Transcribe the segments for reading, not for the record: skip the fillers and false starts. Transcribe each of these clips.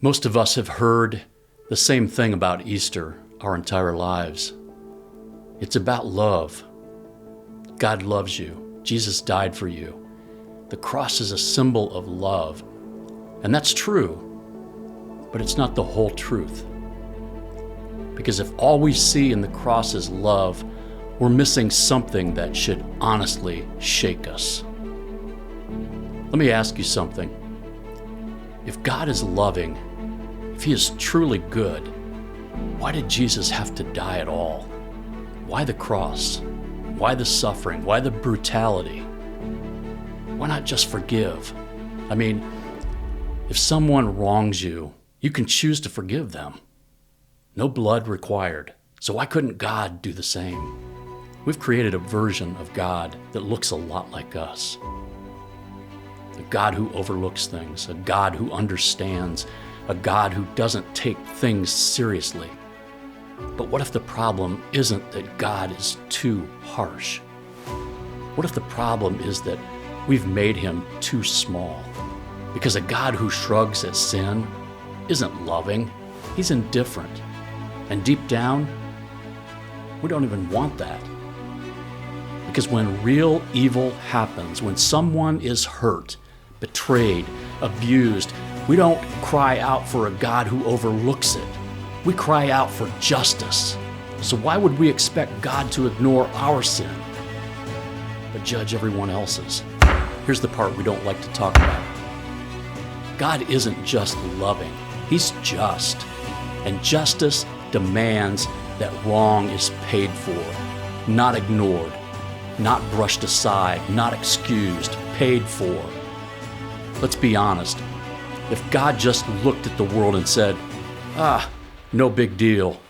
Most of us have heard the same thing about Easter our entire lives. It's about love. God loves you. Jesus died for you. The cross is a symbol of love. And that's true, but it's not the whole truth. Because if all we see in the cross is love, we're missing something that should honestly shake us. Let me ask you something. If God is loving, if He is truly good, why did Jesus have to die at all? Why the cross? Why the suffering? Why the brutality? Why not just forgive? I mean, if someone wrongs you, you can choose to forgive them. No blood required. So why couldn't God do the same? We've created a version of God that looks a lot like us. A God who overlooks things, a God who understands, a God who doesn't take things seriously. But what if the problem isn't that God is too harsh? What if the problem is that we've made Him too small? Because a God who shrugs at sin isn't loving, He's indifferent. And deep down, we don't even want that. Because when real evil happens, when someone is hurt, betrayed, abused, we don't cry out for a God who overlooks it. We cry out for justice. So why would we expect God to ignore our sin, but judge everyone else's? Here's the part we don't like to talk about. God isn't just loving, He's just. And justice demands that wrong is paid for, not ignored, not brushed aside, not excused, paid for. Let's be honest. If God just looked at the world and said, no big deal,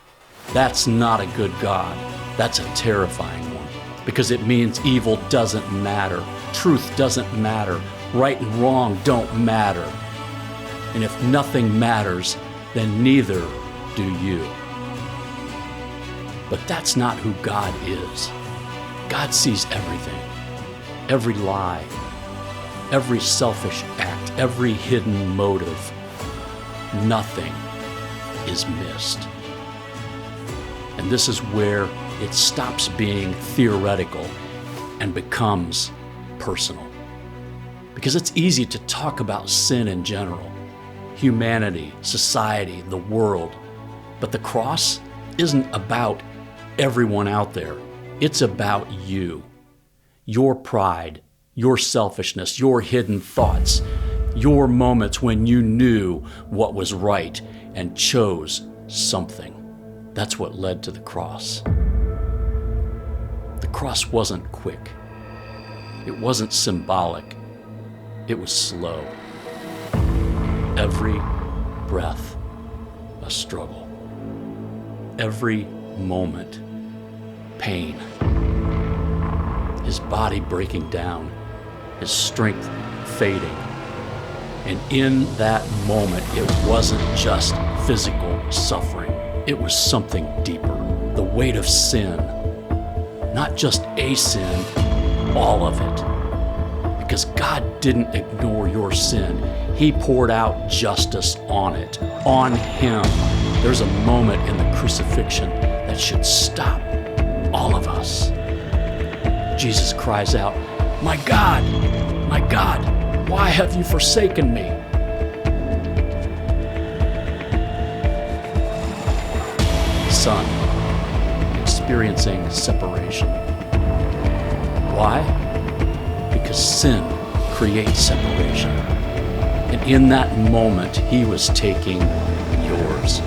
that's not a good God. That's a terrifying one, because it means evil doesn't matter, truth doesn't matter, right and wrong don't matter. And if nothing matters, then neither do you. But that's not who God is. God sees everything, every lie, every selfish act, every hidden motive. Nothing is missed. And this is where it stops being theoretical and becomes personal. Because it's easy to talk about sin in general, humanity, society, the world, but the cross isn't about everyone out there. It's about you, your pride, your selfishness, your hidden thoughts, your moments when you knew what was right and chose something. That's what led to the cross. The cross wasn't quick. It wasn't symbolic. It was slow. Every breath, a struggle. Every moment, pain. His body breaking down, His strength fading. And in that moment, it wasn't just physical suffering. It was something deeper. The weight of sin. Not just a sin, all of it. Because God didn't ignore your sin. He poured out justice on it, on Him. There's a moment in the crucifixion that should stop all of us. Jesus cries out, my God, why have you forsaken me?" Son, experiencing separation. Why? Because sin creates separation. And in that moment, He was taking yours.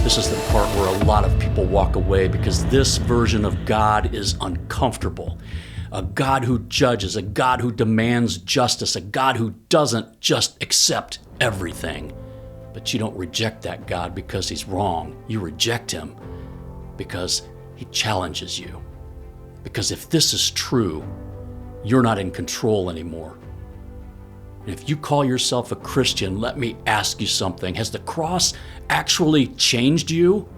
This is the part where a lot of people walk away because this version of God is uncomfortable. A God who judges, a God who demands justice, a God who doesn't just accept everything. But you don't reject that God because He's wrong. You reject Him because He challenges you. Because if this is true, you're not in control anymore. And if you call yourself a Christian, let me ask you something. Has the cross actually changed you?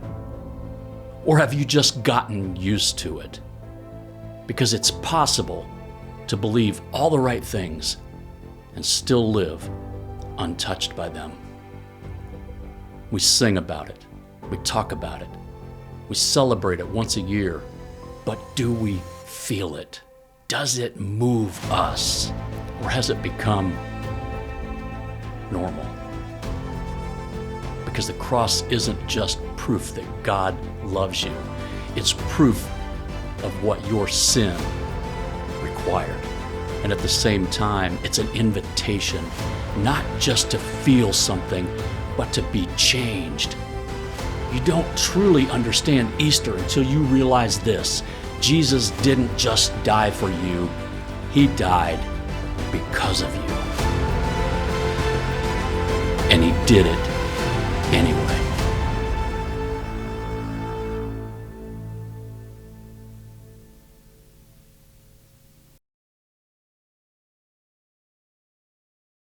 Or have you just gotten used to it? Because it's possible to believe all the right things and still live untouched by them. We sing about it. We talk about it. We celebrate it once a year. But do we feel it? Does it move us? Or has it become normal? Because the cross isn't just proof that God loves you. It's proof of what your sin required. And at the same time, it's an invitation, not just to feel something, but to be changed. You don't truly understand Easter until you realize this. Jesus didn't just die for you. He died because of you. And he did it